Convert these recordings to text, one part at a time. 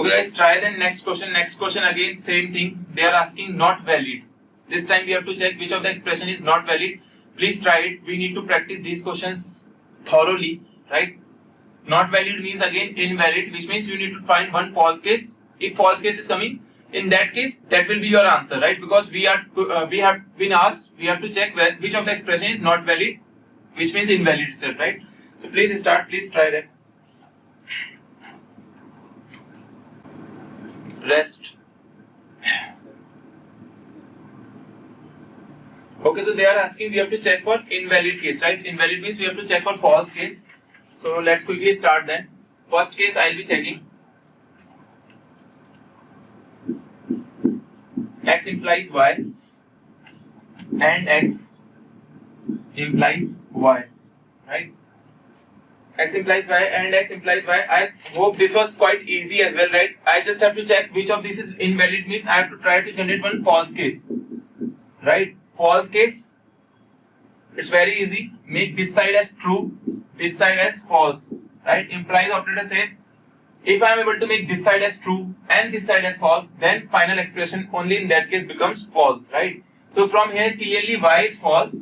Okay guys, try the next question. Next question again, same thing. They are asking not valid. This time we have to check which of the expression is not valid. Please try it. We need to practice these questions thoroughly, right? Not valid means again invalid, which means you need to find one false case. If false case is coming, in that case, that will be your answer, right? Because we have been asked, we have to check which of the expression is not valid, which means invalid itself, right? So please start. Please try that. Rest. Okay, so they are asking, we have to check for invalid case, right? Invalid means we have to check for false case. So let's quickly start then. First case I'll be checking. X implies Y and X implies Y, right? X implies Y and X implies Y. I hope this was quite easy as well, right? I just have to check which of these is invalid, means I have to try to generate one false case, right? False case, it's very easy. Make this side as true, this side as false, right? Implies operator says, if I am able to make this side as true and this side as false, then final expression only in that case becomes false, right? So from here clearly Y is false,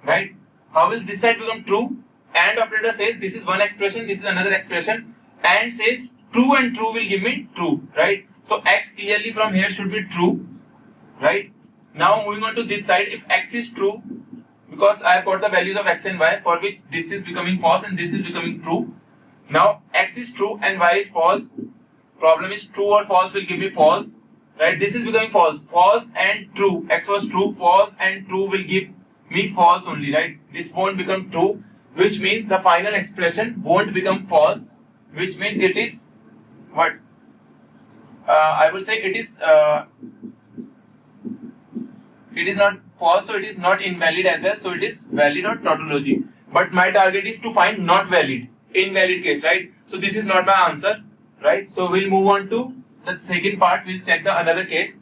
right? How will this side become true? And operator says this is one expression, this is another expression, and says true and true will give me true, right? So X clearly from here should be true, right? Now moving on to this side, if X is true, because I have got the values of X and Y for which this is becoming false and this is becoming true. Now X is true and Y is false. Problem is true or false will give me false, right? This is becoming false. False and true. X was true, false and true will give me false only, right? This won't become true, which means the final expression won't become false, which means it is what? I would say it is not false, so it is not invalid as well, so it is valid or tautology. But my target is to find not valid, invalid case, right? So this is not my answer, right? So we'll move on to the second part. We'll check the another case.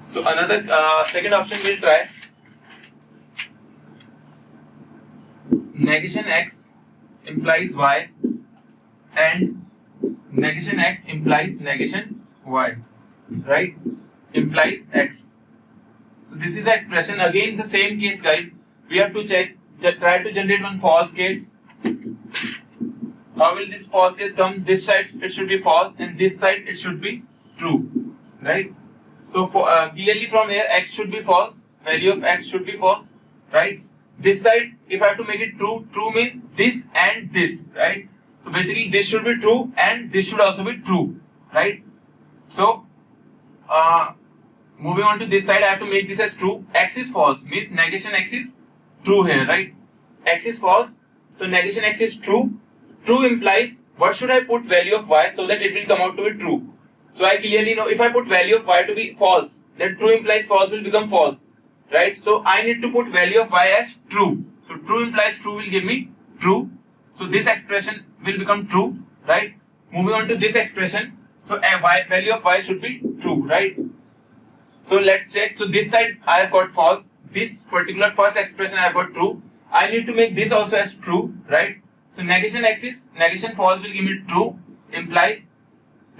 So another second option we'll try. Negation X implies Y and negation X implies negation Y, right? Implies X. So this is the expression. Again the same case, guys. We have to check, try to generate one false case. How will this false case come? This side it should be false and this side it should be true, right? So for clearly from here X should be false, value of X should be false, right? This side, if I have to make it true, true means this and this, right? So basically this should be true and this should also be true, right? So moving on to this side, I have to make this as true. X is false, means negation X is true here, right? X is false, so negation X is true. True implies, what should I put value of Y so that it will come out to be true? So I clearly know if I put value of Y to be false, then true implies false will become false, right? So I need to put value of Y as true. So true implies true will give me true. So this expression will become true, right? Moving on to this expression, so value of Y should be true, right? So let's check. So this side I have got false. This particular first expression I have got true. I need to make this also as true, right? So negation X is, negation false will give me true, implies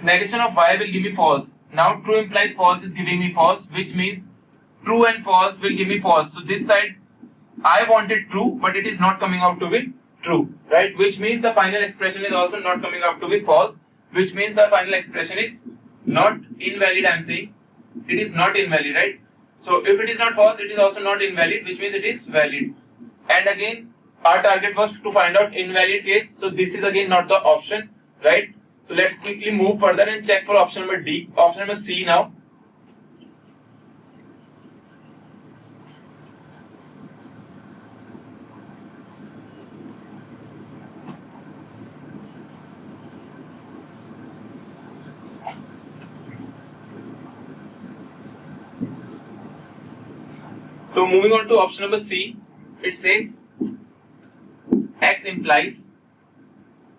negation of Y will give me false. Now true implies false is giving me false, which means true and false will give me false. So this side I wanted true, but it is not coming out to be true, right? Which means the final expression is also not coming out to be false, which means the final expression is not invalid. I am saying it is not invalid, right? So if it is not false, it is also not invalid, which means it is valid. And again, our target was to find out invalid case, so this is again not the option, right? So let's quickly move further and check for option number D. Option number C now. So moving on to option number C, it says X implies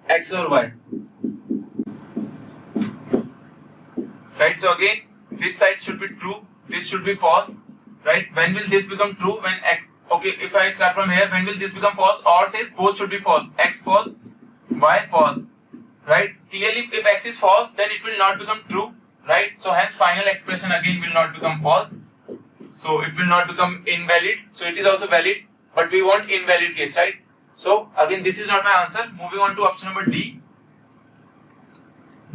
X or Y. Right, so again this side should be true, this should be false, right? When will this become true? When X, okay, if I start from here, when will this become false? Or says both should be false. X false, Y false, right? Clearly, if X is false, then it will not become true, right? So hence final expression again will not become false. So it will not become invalid. So it is also valid, but we want invalid case, right? So again, this is not my answer. Moving on to option number D.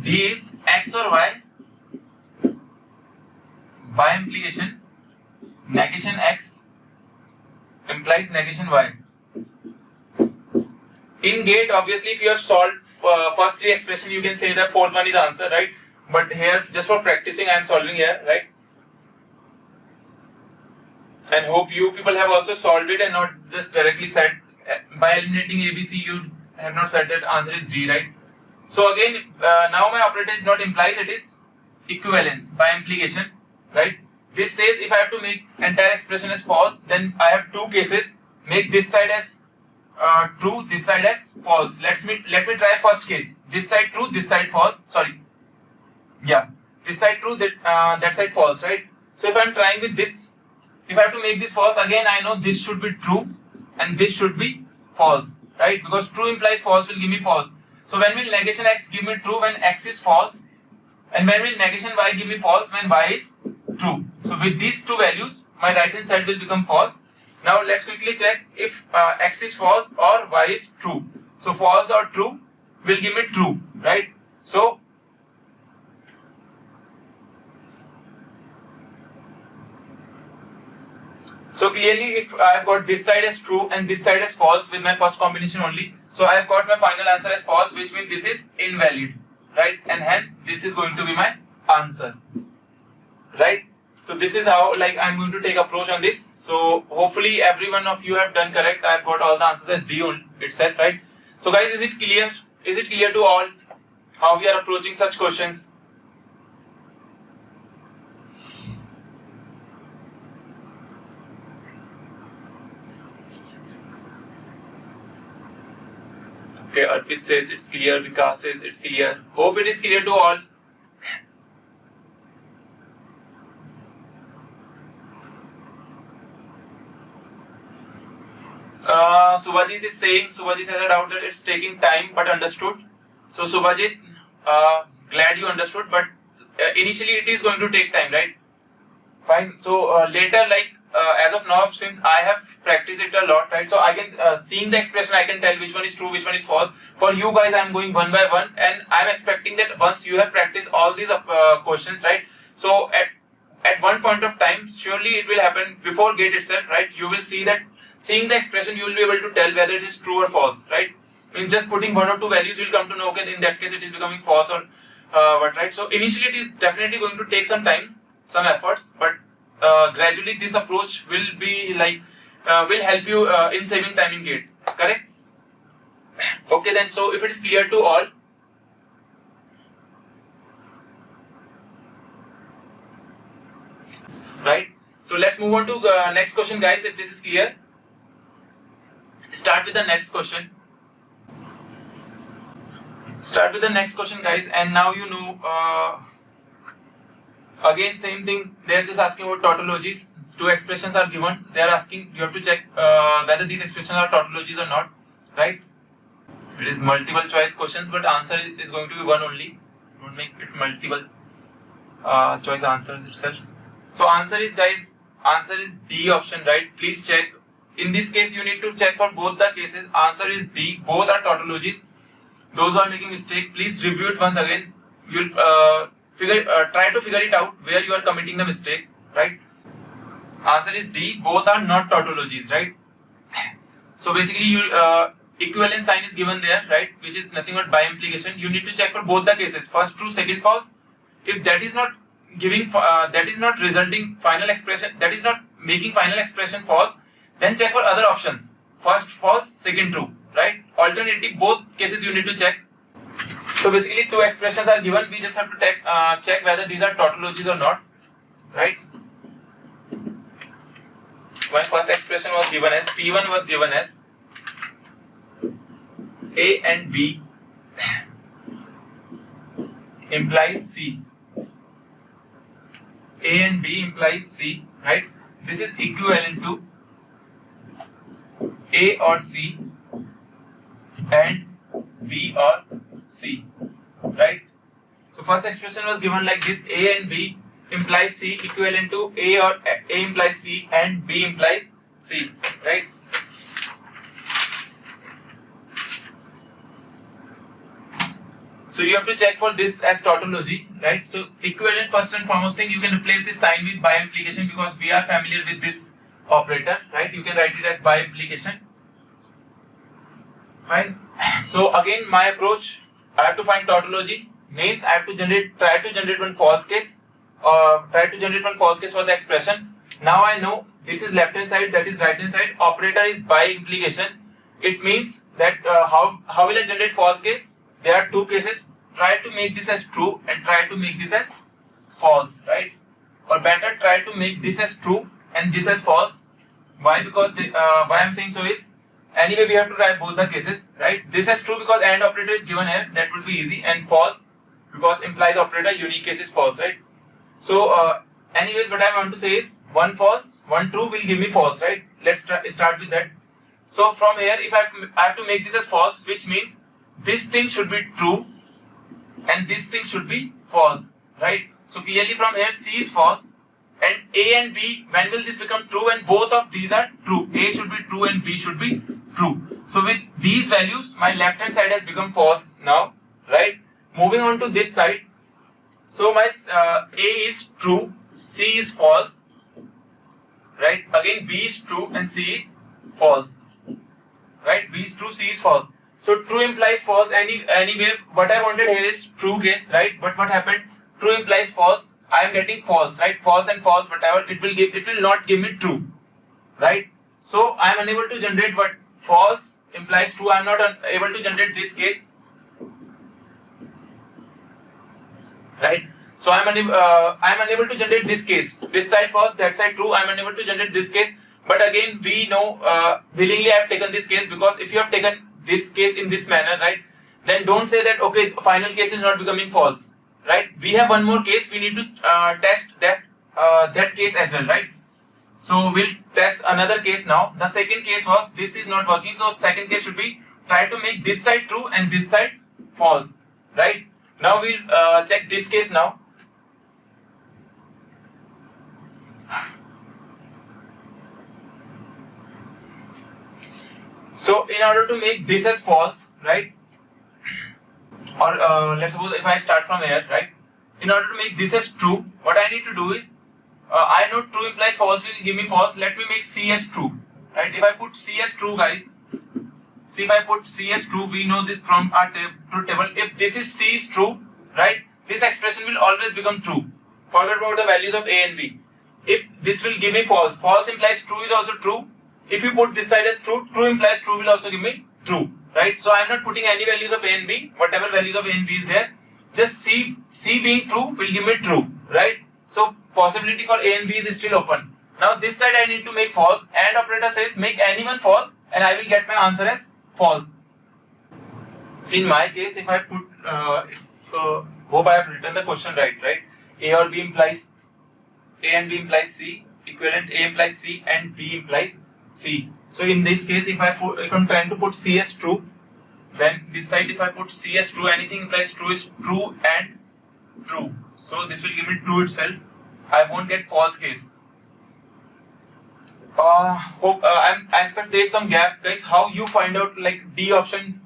D is X or Y by implication. Negation X implies negation Y. In GATE, obviously, if you have solved first three expressions, you can say that fourth one is the answer, right? But here, just for practicing, I am solving here, right? And hope you people have also solved it and not just directly said by eliminating ABC, you have not said that answer is D, right? So again, now my operator is not implies, it is equivalence by implication, right? This says if I have to make entire expression as false, then I have two cases. Make this side as true, this side as false. Let me try first case. This side true, this side false. Sorry. Yeah, this side true, that side false, right? So if I am trying with this, if I have to make this false, again I know this should be true and this should be false, right? Because true implies false will give me false. So when will negation X give me true when X is false? And when will negation Y give me false when Y is true? So with these two values, my right hand side will become false. Now let's quickly check if X is false or Y is true. So false or true will give me true, right? So clearly if I have got this side as true and this side as false with my first combination only, so I have got my final answer as false, which means this is invalid, right? And hence this is going to be my answer, right? So this is how I'm going to take approach on this. So hopefully every one of you have done correct. I have got all the answers at D itself, right? So guys, is it clear? Is it clear to all how we are approaching such questions? Okay, Arpit says it's clear, Vikas says it's clear. Hope it is clear to all. Subhajit is saying, Subhajit has a doubt that it's taking time, but understood. So Subhajit, glad you understood, but initially it is going to take time, right? Fine. So later, as of now, since I have practiced it a lot, right? So I can seeing the expression, I can tell which one is true, which one is false. For you guys, I am going one by one, and I am expecting that once you have practiced all these questions, right? So at one point of time, surely it will happen before GATE itself, right? You will see that seeing the expression, you will be able to tell whether it is true or false, right? In just putting one or two values, you will come to know, okay, in that case it is becoming false or what, right? So initially it is definitely going to take some time, some efforts, but gradually this approach will be will help you in saving time in GATE, correct? Okay then, so if it is clear to all, right? So let's move on to next question, guys. If this is clear, start with the next question. Start with the next question, guys. And now you know. Again, same thing. They are just asking about tautologies. Two expressions are given. They are asking. You have to check whether these expressions are tautologies or not, right? It is multiple choice questions, but answer is going to be one only. Don't make it multiple choice answers itself. So answer is, guys, answer is D option, right? Please check. In this case, you need to check for both the cases. Answer is D. Both are tautologies. Those who are making mistake, please review it once again. You'll try to figure it out where you are committing the mistake, right? Answer is D. Both are not tautologies, right? So basically, you equivalence sign is given there, right? Which is nothing but by implication. You need to check for both the cases. First true, second false. If that is not giving, that is not resulting final expression, that is not making final expression false, then check for other options. First false, second true, right? Alternatively, both cases you need to check. So basically, two expressions are given. We just have to check whether these are tautologies or not, right? My first expression was given as P1 was given as A and B implies C. A and B implies C, right? This is equivalent to A or C and B or C, right? So first expression was given like this: A and B implies C equivalent to A implies C and B implies C, right? So you have to check for this as tautology, right? So equivalent, first and foremost thing, you can replace this sign with by implication because we are familiar with this operator, right? You can write it as by implication. Fine. So again, my approach, I have to find tautology, means I have to try to generate one false case, for the expression. Now I know this is left hand side, that is right hand side. Operator is by implication. It means that how will I generate false case? There are two cases. Try to make this as true and try to make this as false, right? Or better, try to make this as true and this as false. Why? Because why I'm saying so is, anyway we have to try both the cases, right? This as true because AND operator is given here, that would be easy, and false because implies operator, unique case is false, right? So anyways, what I want to say is one false, one true will give me false, right? Let's start with that. So from here, if I have to make this as false, which means this thing should be true and this thing should be false, right? So clearly from here C is false and A and B, when will this become true? And both of these are true. A should be true and B should be true. So with these values, my left hand side has become false now, right? Moving on to this side. So my A is true, C is false, right? Again B is true and C is false, right? B is true, C is false. So true implies false. Anyway, what I wanted here is true case, right? But what happened? True implies false. I am getting false, right? False and false, whatever it will not give me true, right? So I am unable to generate what false implies true. I am not able to generate this case, right? So I am unable to generate this case. This side false, that side true. I am unable to generate this case. But again, we know willingly I have taken this case, because if you have taken this case in this manner, right, then don't say that okay, final case is not becoming false, right? We have one more case, we need to test that case as well, right? So we'll test another case now. The second case was this is not working, so second case should be try to make this side true and this side false, right? Now we'll check this case now. So in order to make this as false, right, or let's suppose if I start from here, right, in order to make this as true, what I need to do is, I know true implies false will give me false. Let me make C as true, right? If I put C as true, guys, see, if I put C as true, we know this from our truth table. If this is C is true, right, this expression will always become true. Forget about the values of A and B. If this will give me false, false implies true is also true. If you put this side as true, true implies true will also give me true, right? So I am not putting any values of A and B. Whatever values of A and B is there, just C being true will give me true, right? So possibility for A and B is still open. Now this side I need to make false, and operator says make anyone false, and I will get my answer as false. So in my case, if I put, hope I have written the question right? A or B implies, A and B implies C, equivalent A implies C and B implies C. So in this case, if I'm trying to put C as true, then this side if I put C as true, anything implies true is true and true. So this will give me true itself. I won't get false case. I expect there is some gap, guys. How you find out like D option?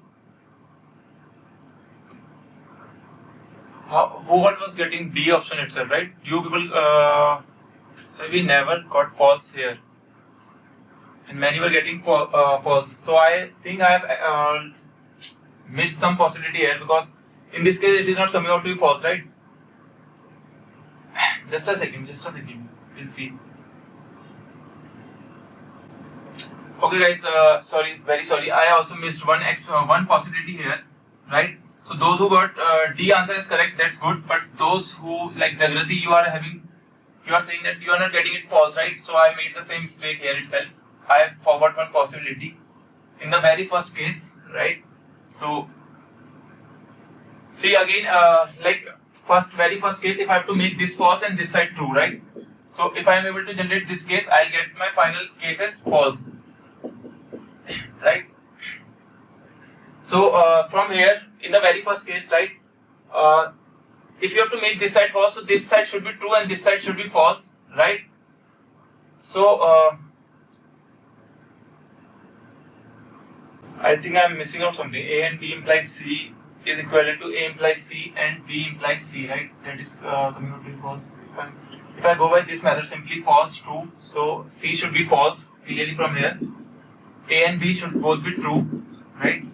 Who was getting D option itself, right? You people, so we never got false here, and many were getting false. So I think I have missed some possibility here, because in this case it is not coming out to be false, right? Just a second, we'll see. Okay guys, sorry, very sorry, I also missed one possibility here, right? So those who got D answer is correct, that's good. But those who like Jagrati, you are saying that you are not getting it false, right? So I made the same mistake here itself. I forgot one possibility in the very first case, right? So see again, like very first case, if I have to make this false and this side true, right? So if I am able to generate this case, I'll get my final case as false. So from here, in the very first case, right, if you have to make this side false, so this side should be true and this side should be false, right? So I think I am missing out something. A and B implies C is equivalent to A implies C and B implies C, right? That is coming out to be false. If I go by this method, simply false, true. So C should be false clearly from here. A and B should both be true, right?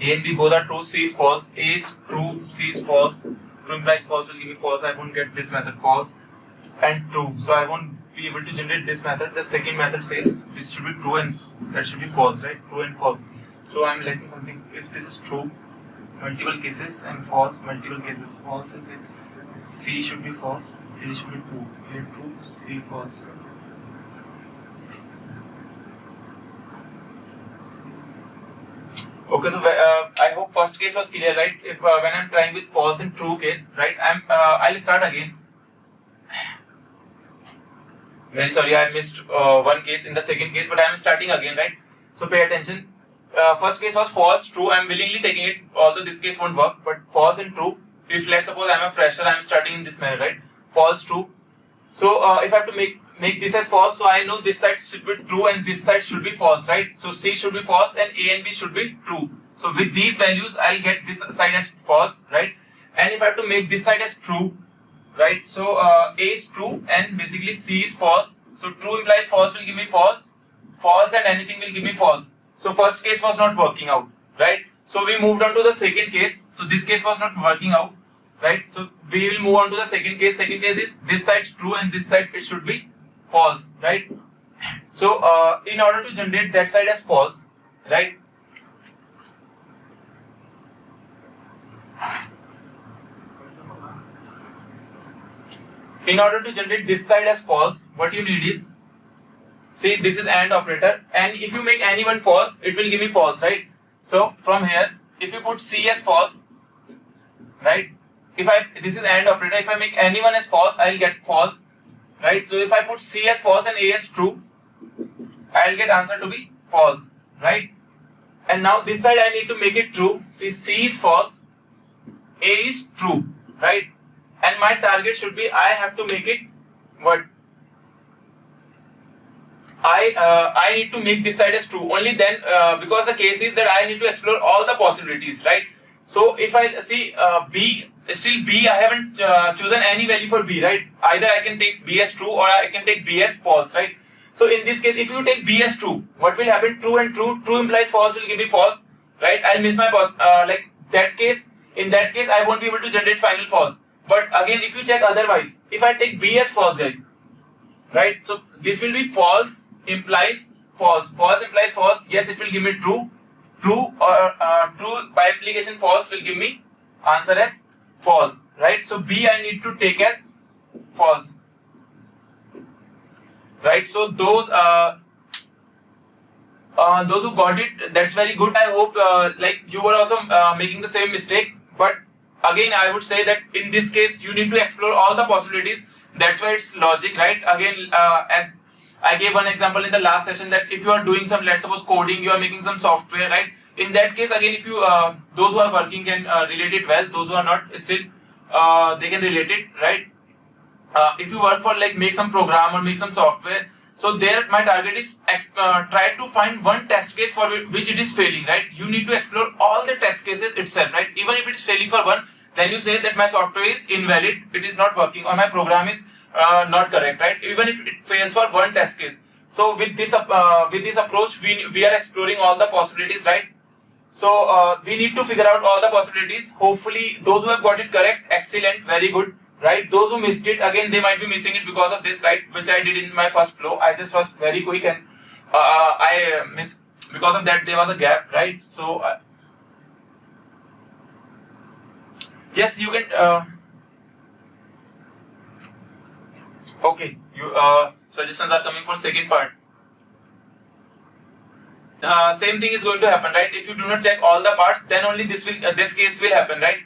A and B both are true. C is false. A is true. C is false. True implies false will give me false. I won't get this method false and true. So I won't be able to generate this method. The second method says this should be true and that should be false, right? True and false. So I'm lacking something. If this is true, multiple cases, and false, multiple cases. False is like C should be false, A should be true. A true, C false. Okay, so I hope first case was clear, right? If when I'm trying with false and true case, right? I'll start again. Very sorry, I missed one case in the second case, but I'm starting again, right? So pay attention. First case was false, true. I'm willingly taking it, although this case won't work. But false and true. If let's suppose I'm a fresher, I'm starting in this manner, right? False, true. So if I have to make this as false, so I know this side should be true and this side should be false, right? So C should be false and A and B should be true. So with these values, I'll get this side as false, right? And if I have to make this side as true, right? So A is true and basically C is false. So true implies false will give me false. False and anything will give me false. So first case was not working out, right? So we moved on to the second case. So this case was not working out, right? So we will move on to the second case. Second case is this side true and this side it should be false, right? So in order to generate that side as false, right? In order to generate this side as false, what you need is, see, this is AND operator, and if you make any one false, it will give me false, right? So from here, if you put C as false, right? This is AND operator, if I make any one as false, I'll get false, right? So if I put C as false and A as true, I'll get answer to be false, right? And now this side I need to make it true. See, C is false, A is true, right? And my target should be, I have to make it what? I need to make this side as true. Only then, because the case is that I need to explore all the possibilities, right? So if I see B, still B, I haven't chosen any value for B, right? Either I can take B as true or I can take B as false, right? So in this case, if you take B as true, what will happen? True and true. True implies false will give me false, right? I'll miss my like that case. In that case, I won't be able to generate final false. But again, if you check otherwise, if I take B as false, guys, right? So this will be false implies false. False implies false. Yes, it will give me true. True or true by implication false will give me answer as false, right? So B I need to take as false, right? So those who got it, that's very good. I hope like you were also making the same mistake, but again I would say that in this case you need to explore all the possibilities. That's why it's logic, right? Again, as I gave one example in the last session, that if you are doing some, let's suppose coding, you are making some software, right? In that case, again, if you those who are working can relate it well. Those who are not, still they can relate it, right? If you work for like make some program or make some software, so there my target is try to find one test case for which it is failing, right? You need to explore all the test cases itself, right? Even if it's failing for one, then you say that my software is invalid, it is not working, or my program is not correct, right? Even if it fails for one test case. So with this approach, we are exploring all the possibilities, right? So we need to figure out all the possibilities. Hopefully, those who have got it correct, excellent, very good, right? Those who missed it, again, they might be missing it because of this, right? Which I did in my first flow. I just was very quick and I missed, because of that there was a gap, right? So yes, you can. Okay, you suggestions are coming for second part. Same thing is going to happen, right? If you do not check all the parts, then only this case will happen, right?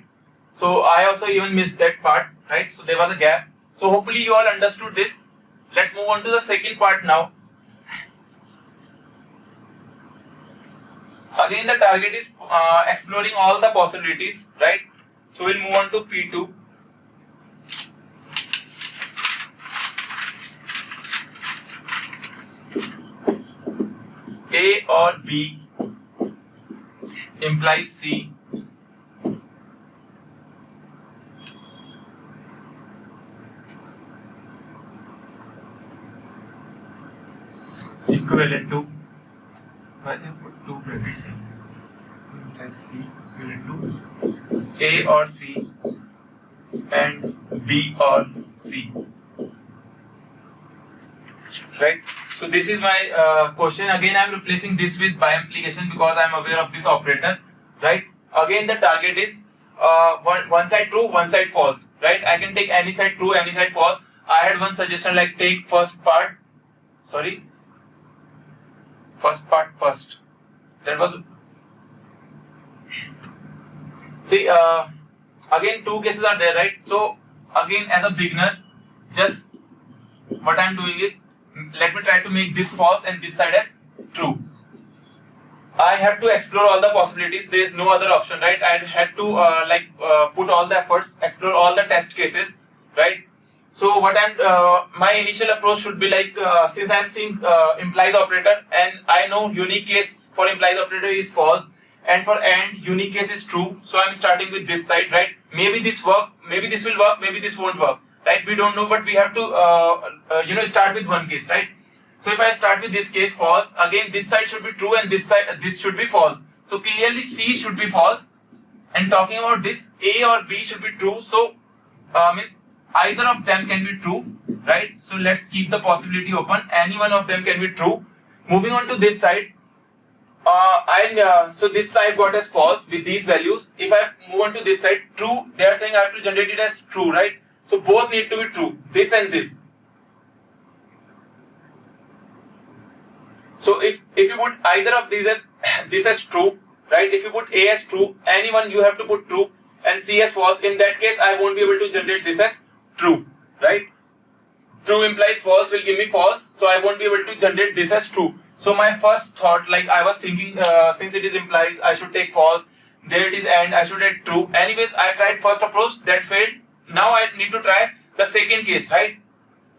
So I also even missed that part, right? So there was a gap. So hopefully you all understood this. Let's move on to the second part now. Again, the target is exploring all the possibilities, right? So we'll move on to P2. A or B implies C. Equivalent to, why they put two brackets here? Implies C equivalent to A or C and B or C. Right? So this is my question. Again, I am replacing this with by implication because I am aware of this operator. Right? Again, the target is one side true, one side false. Right? I can take any side true, any side false. I had one suggestion like take first part. Sorry. First part first. That was. See, again, two cases are there, right? So again, as a beginner, just what I am doing is, let me try to make this false and this side as true. I have to explore all the possibilities. There is no other option, right? I had to put all the efforts, explore all the test cases, right? So what my initial approach should be like, since I am seeing implies operator and I know unique case for implies operator is false and for AND unique case is true. So I am starting with this side, right? Maybe this work, maybe this will work, maybe this won't work. Right, we don't know, but we have to start with one case, right? So if I start with this case false, again this side should be true and this should be false. So clearly C should be false, and talking about this, A or B should be true. So means either of them can be true, right? So let's keep the possibility open. Any one of them can be true. Moving on to this side, so this side got as false with these values. If I move on to this side, true, they are saying I have to generate it as true, right? So both need to be true, this and this. So if you put either of these as this as true, right? If you put A as true, anyone you have to put true and C as false. In that case, I won't be able to generate this as true, right? True implies false will give me false, so I won't be able to generate this as true. So my first thought, like I was thinking, since it is implies, I should take false. There it is AND, I should take true. Anyways, I tried first approach, that failed. Now I need to try the second case, right?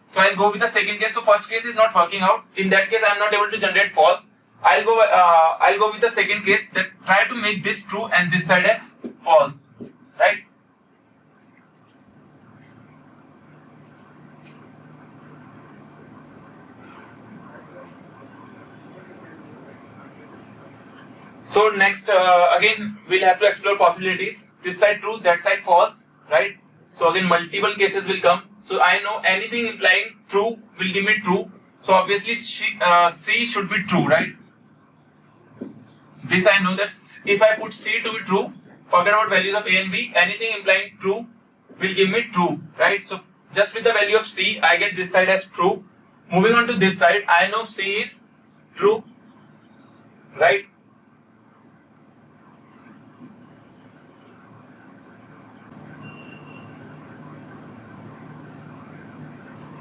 So I'll go with the second case. So first case is not working out. In that case, I am not able to generate false. I'll go with the second case, that try to make this true and this side as false, right? So next, again, we'll have to explore possibilities. This side true, that side false, right? So again, multiple cases will come. So I know anything implying true will give me true. So obviously C should be true, right? This I know that if I put C to be true, forget about values of A and B, anything implying true will give me true, right? So just with the value of C, I get this side as true. Moving on to this side, I know C is true, right?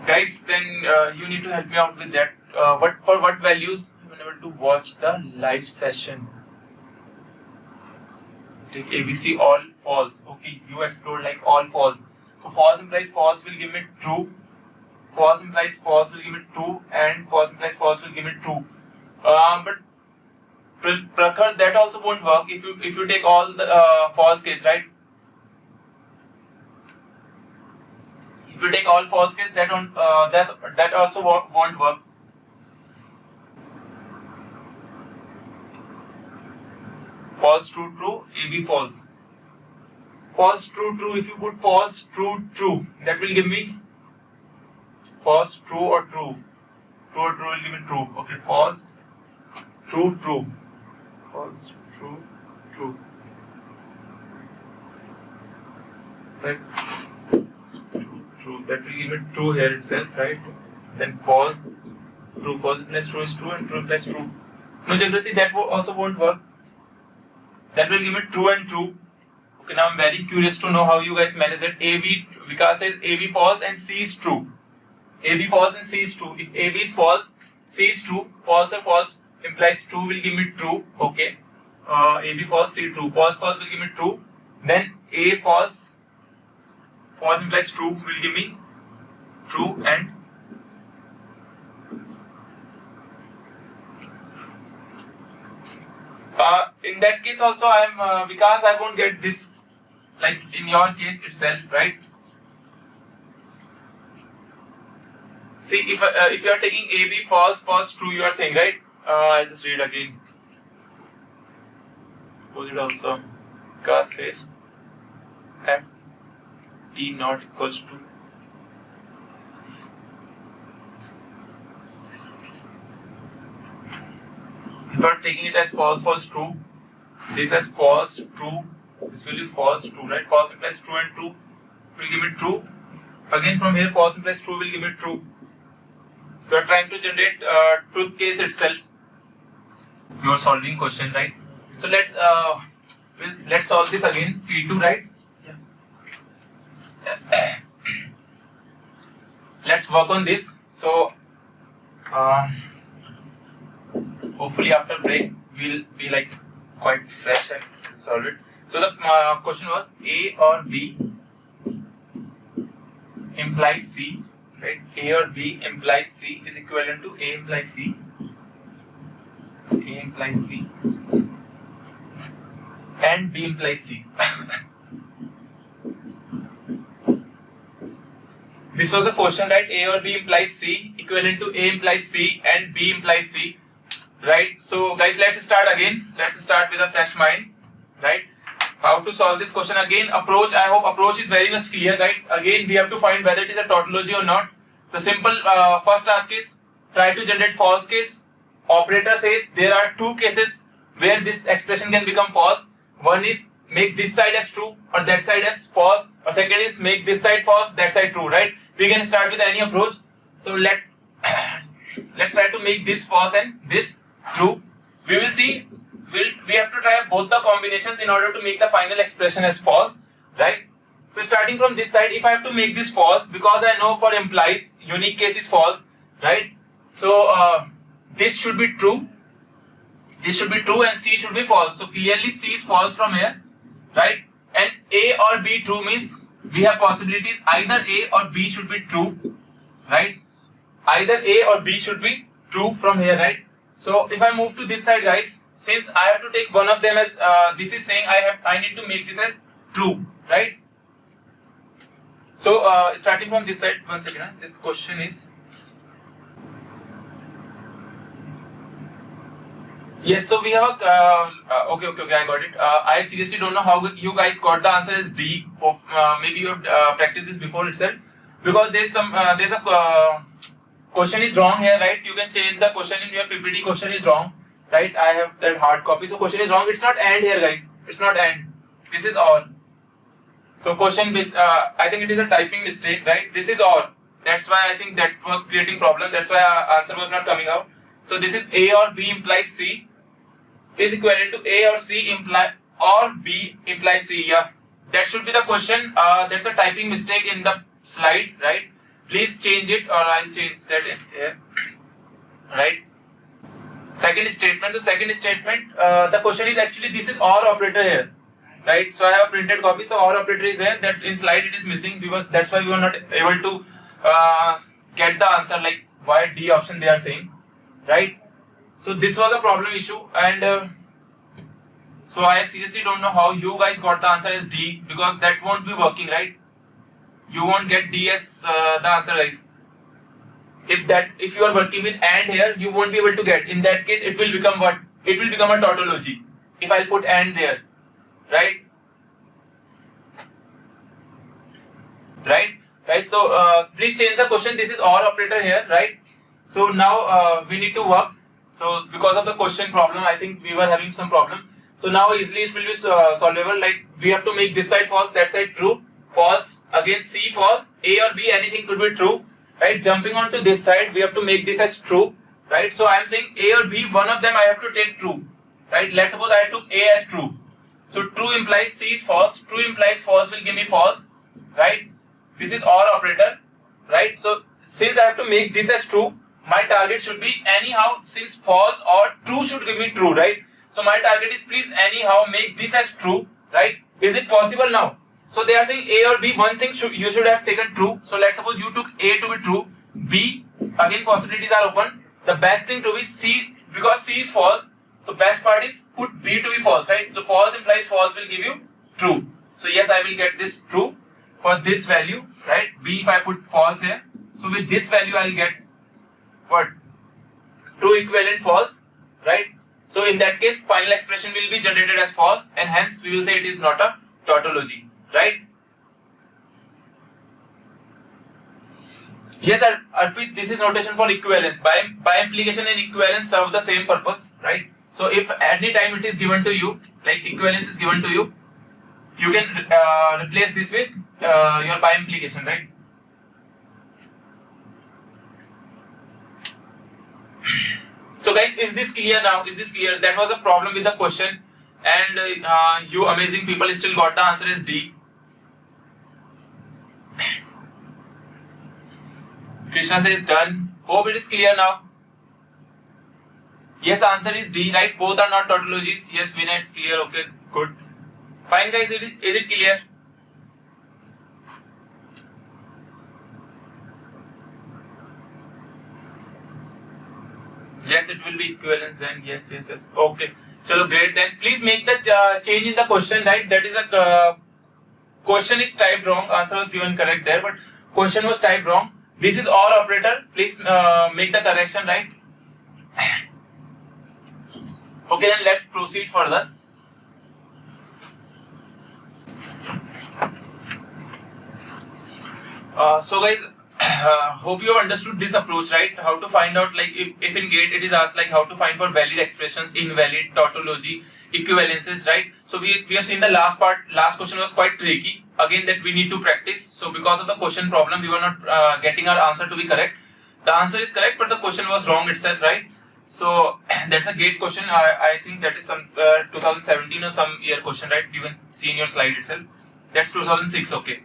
Guys, then you need to help me out with that. For what values I'm able to watch the live session? Take ABC all false. Okay, you explored like all false. So false implies false will give me true. False implies false will give me true, and false implies false will give me true. But Prakhar, that also won't work if you take all the false case, right? If you take all false case, that also won't work. False, true, true, AB false. False, true, true. If you put false, true, true, that will give me false, true, or true. True or true will give me true. Okay, false, true, true. False, true, true. Right. True, that will give me true here itself, right? Then false, true, false plus true is true, and true plus true. No, Jagrati, that also won't work. That will give me true and true. Okay, now I'm very curious to know how you guys manage it. AB, Vikas says AB false and C is true. AB false and C is true. If AB is false, C is true. False or false implies true will give me true. Okay. AB false, C true. False will give me true. Then A false implies true will give me true, and in that case also I am because I won't get this like in your case itself, right? See, if you are taking AB false true, you are saying, right? I'll just read again. Opposite also, because says F T not equals to if you are taking it as false true, this as false true, this will be false true, right? False implies true and true will give me true. Again from here false implies true will give me true. You are trying to generate truth case itself. You are solving question, right? So let's solve this again. P2, right? Yeah. Let's work on this. So hopefully after break we'll be like quite fresh and solve it. So the question was A or B implies C, right? A or B implies C is equivalent to A implies C. A implies C and B implies C. This was the question, right? A or B implies C equivalent to A implies C and B implies C, right? So guys, let's start again. Let's start with a fresh mind, right? How to solve this question again? Approach, I hope approach is very much clear, right? Again, we have to find whether it is a tautology or not. The simple first task is try to generate false case. Operator says there are two cases where this expression can become false. One is make this side as true or that side as false, or second is make this side false, that side true, right? We can start with any approach. So let's try to make this false and this true. We will see. We have to try both the combinations in order to make the final expression as false, right? So starting from this side, if I have to make this false, because I know for implies unique case is false, right? So this should be true. This should be true and C should be false. So clearly C is false from here, right? And A or B true means we have possibilities either A or B should be true, right? Either A or B should be true from here, right? So if I move to this side, guys, since I have to take one of them as this is saying I need to make this as true, right? So starting from this side, one second, this question is yes. So we have a okay, I got it. I seriously don't know how you guys got the answer as D. Of maybe you have practiced this before itself, because there's a question is wrong here, right? You can change the question in your PPT. Question is wrong, right? I have that hard copy. So question is wrong. It's not and here, guys. It's not and. This is or. So question is I think it is a typing mistake, right? This is or. That's why I think that was creating problem. That's why our answer was not coming out. So this is A or B implies C is equivalent to A or C imply or B implies C. Yeah, that should be the question. That's a typing mistake in the slide, right? Please change it, or I'll change that in here, right? Second statement. So second statement, the question is actually this is OR operator here, right? So I have a printed copy. So OR operator is there. That in slide it is missing, because that's why we were not able to get the answer like why D option they are saying, right? So this was a problem issue, and so I seriously don't know how you guys got the answer as D, because that won't be working, right? You won't get D as the answer, guys. If you are working with AND here, you won't be able to get. In that case, it will become what? It will become a tautology if I'll put AND there, right? Right, guys. So please change the question. This is OR operator here, right? So now we need to work. So because of the question problem, I think we were having some problem. So now easily it will be solvable. Like we have to make this side false, that side true. False, again C false, A or B anything could be true, right? Jumping onto this side, we have to make this as true, right? So I am saying A or B, one of them I have to take true, right? Let's suppose I took A as true. So true implies C is false, true implies false will give me false, right? This is OR operator, right? So since I have to make this as true, my target should be anyhow, since false or true should give me true, right? So my target is please anyhow make this as true, right? Is it possible now? So they are saying A or B, one thing you should have taken true. So let's suppose you took A to be true, B, again possibilities are open. The best thing to be C, because C is false. So best part is put B to be false, right? So false implies false will give you true. So yes, I will get this true for this value, right? B if I put false here. So with this value I will get what? True equivalent false, right? So in that case, final expression will be generated as false, and hence we will say it is not a tautology, right? Yes, Arpit, this is notation for equivalence. By implication and equivalence serve the same purpose, right? So if any time it is given to you, like equivalence is given to you, you can replace this with your by implication, right? So guys, is this clear now? Is this clear? That was a problem with the question, and you amazing people still got the answer as D. Krishna says done. Hope it is clear now. Yes, answer is D, right? Both are not tautologies. Yes, Vinay, it's clear. Okay, good. Fine, guys. Is it clear? Yes, it will be equivalence then. Yes. Okay. Chalo, great then. Please make the change in the question, right? That is a question is typed wrong. Answer was given correct there, but question was typed wrong. This is OR operator. Please make the correction, right? Okay, then let's proceed further. So guys, hope you have understood this approach, right? How to find out, like if in GATE it is asked like how to find for valid expressions, invalid, tautology, equivalences, right? So we have seen the last question was quite tricky. Again, that we need to practice. So because of the question problem, we were not getting our answer to be correct. The answer is correct, but the question was wrong itself, right? So that's a GATE question. I think that is some 2017 or some year question, right? You can see in your slide itself. That's 2006. Okay,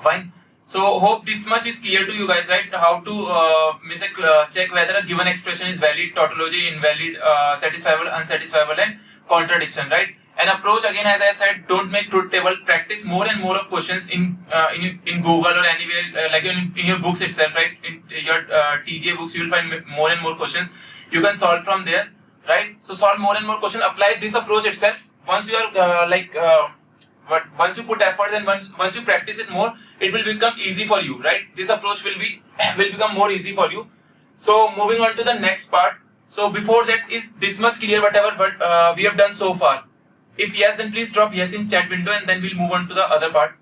fine. So hope this much is clear to you guys, right? How to check whether a given expression is valid, tautology, invalid, satisfiable, unsatisfiable, and contradiction, right? An approach, again, as I said, don't make truth table. Practice more and more of questions in Google or anywhere, like in your books itself, right? In your TGA books, you will find more and more questions. You can solve from there, right? So solve more and more questions. Apply this approach itself. Once you are once you put effort and once you practice it more, it will become easy for you, right? This approach will become more easy for you. So moving on to the next part. So before that, is this much clear whatever we have done so far? If yes, then please drop yes in chat window, and then we'll move on to the other part.